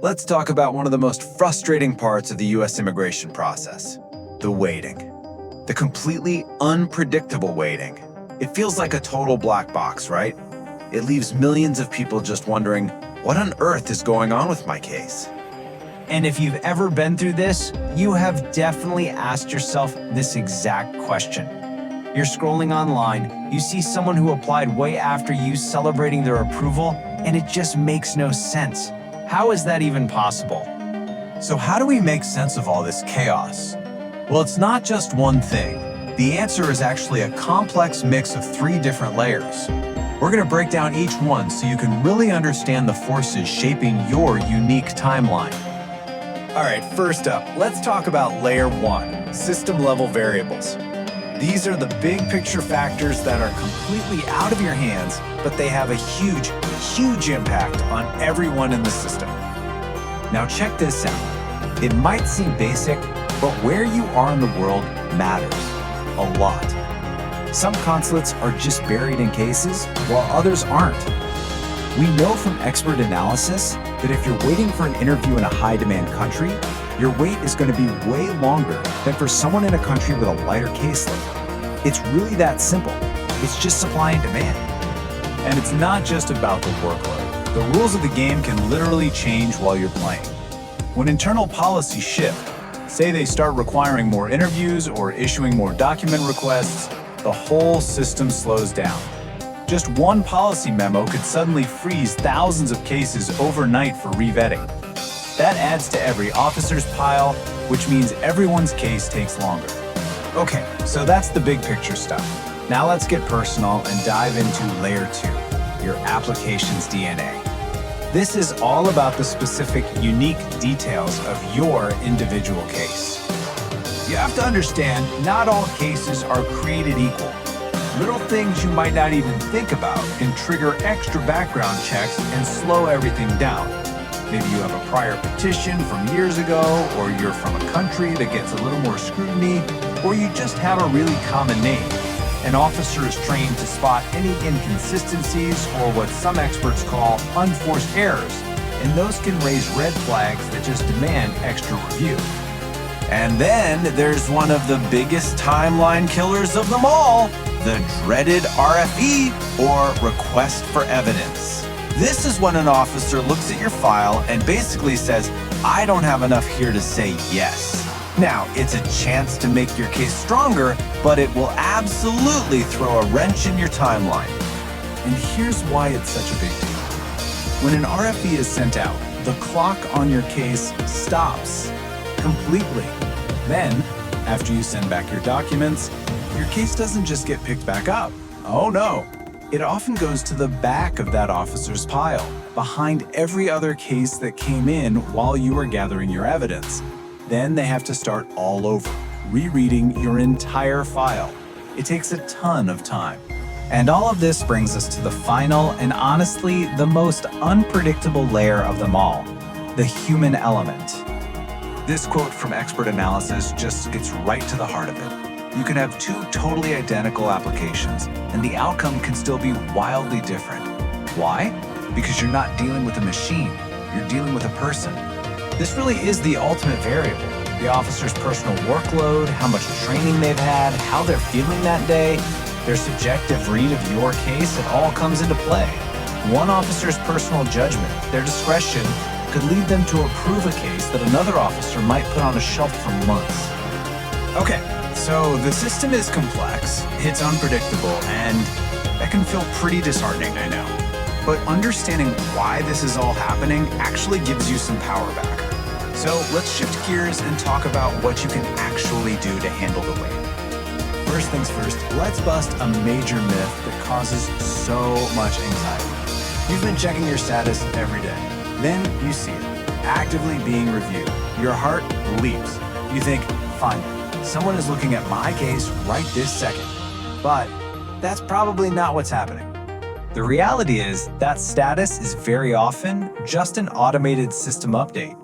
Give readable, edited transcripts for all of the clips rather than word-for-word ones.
Let's talk about one of the most frustrating parts of the U.S. immigration process, the waiting. The completely unpredictable waiting. It feels like a total black box, right? It leaves millions of people just wondering, what on earth is going on with my case? And if you've ever been through this, you have definitely asked yourself this exact question. You're scrolling online, you see someone who applied way after you celebrating their approval, and it just makes no sense. How is that even possible? So how do we make sense of all this chaos? Well, it's not just one thing. The answer is actually a complex mix of 3 different layers. We're going to break down each one so you can really understand the forces shaping your unique timeline. All right, first up, let's talk about layer 1, system-level variables. These are the big picture factors that are completely out of your hands, but they have a huge, huge impact on everyone in the system. Now check this out. It might seem basic, but where you are in the world matters a lot. Some consulates are just buried in cases, while others aren't. We know from expert analysis that if you're waiting for an interview in a high-demand country, your wait is going to be way longer than for someone in a country with a lighter caseload. It's really that simple. It's just supply and demand. And it's not just about the workload. The rules of the game can literally change while you're playing. When internal policies shift, say they start requiring more interviews or issuing more document requests, the whole system slows down. Just one policy memo could suddenly freeze thousands of cases overnight for revetting. That adds to every officer's pile, which means everyone's case takes longer. Okay, so that's the big picture stuff. Now let's get personal and dive into layer 2, your application's DNA. This is all about the specific, unique details of your individual case. You have to understand, not all cases are created equal. Little things you might not even think about can trigger extra background checks and slow everything down. Maybe you have a prior petition from years ago, or you're from a country that gets a little more scrutiny, or you just have a really common name. An officer is trained to spot any inconsistencies, or what some experts call unforced errors, and those can raise red flags that just demand extra review. And then there's one of the biggest timeline killers of them all, the dreaded RFE, or request for evidence. This is when an officer looks at your file and basically says, I don't have enough here to say yes. Now, it's a chance to make your case stronger, but it will absolutely throw a wrench in your timeline. And here's why it's such a big deal. When an RFE is sent out, the clock on your case stops completely. Then, after you send back your documents, your case doesn't just get picked back up. Oh no, it often goes to the back of that officer's pile, behind every other case that came in while you were gathering your evidence. Then they have to start all over, rereading your entire file. It takes a ton of time. And all of this brings us to the final and honestly the most unpredictable layer of them all, the human element. This quote from expert analysis just gets right to the heart of it. You can have 2 totally identical applications, and the outcome can still be wildly different. Why? Because you're not dealing with a machine, you're dealing with a person. This really is the ultimate variable. The officer's personal workload, how much training they've had, how they're feeling that day, their subjective read of your case, it all comes into play. One officer's personal judgment, their discretion, could lead them to approve a case that another officer might put on a shelf for months. Okay, so the system is complex, it's unpredictable, and that can feel pretty disheartening, I know. But understanding why this is all happening actually gives you some power back. So let's shift gears and talk about what you can actually do to handle the wait. First things first, let's bust a major myth that causes so much anxiety. You've been checking your status every day. Then you see it, actively being reviewed. Your heart leaps. You think, finally, someone is looking at my case right this second. But that's probably not what's happening. The reality is that status is very often just an automated system update.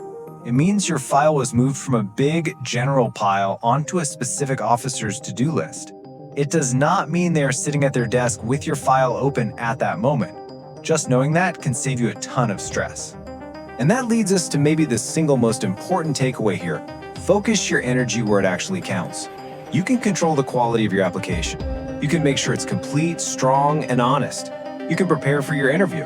It means your file was moved from a big general pile onto a specific officer's to-do list. It does not mean they are sitting at their desk with your file open at that moment. Just knowing that can save you a ton of stress. And that leads us to maybe the single most important takeaway here. Focus your energy where it actually counts. You can control the quality of your application. You can make sure it's complete, strong, and honest. You can prepare for your interview.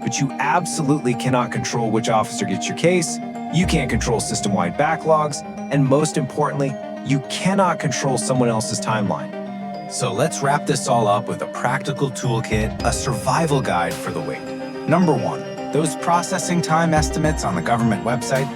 But you absolutely cannot control which officer gets your case. You can't control system-wide backlogs. And most importantly, you cannot control someone else's timeline. So let's wrap this all up with a practical toolkit, a survival guide for the wait. Number 1, those processing time estimates on the government website,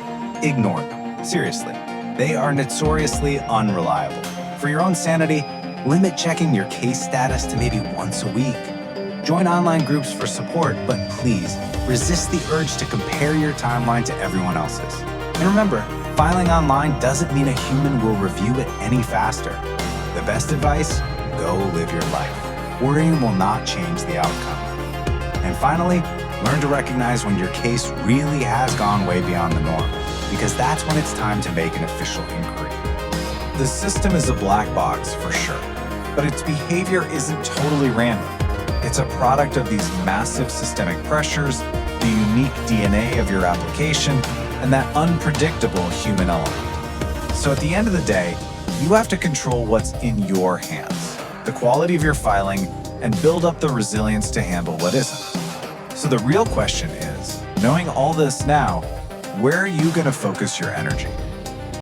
ignore them. Seriously, they are notoriously unreliable. For your own sanity, limit checking your case status to maybe once a week. Join online groups for support, but please resist the urge to compare your timeline to everyone else's. And remember, filing online doesn't mean a human will review it any faster. The best advice? Go live your life. Worrying will not change the outcome. And finally, learn to recognize when your case really has gone way beyond the norm, because that's when it's time to make an official inquiry. The system is a black box for sure, but its behavior isn't totally random. It's a product of these massive systemic pressures, the unique DNA of your application, and that unpredictable human element. So at the end of the day, you have to control what's in your hands, the quality of your filing, and build up the resilience to handle what isn't. So the real question is, knowing all this now, where are you going to focus your energy?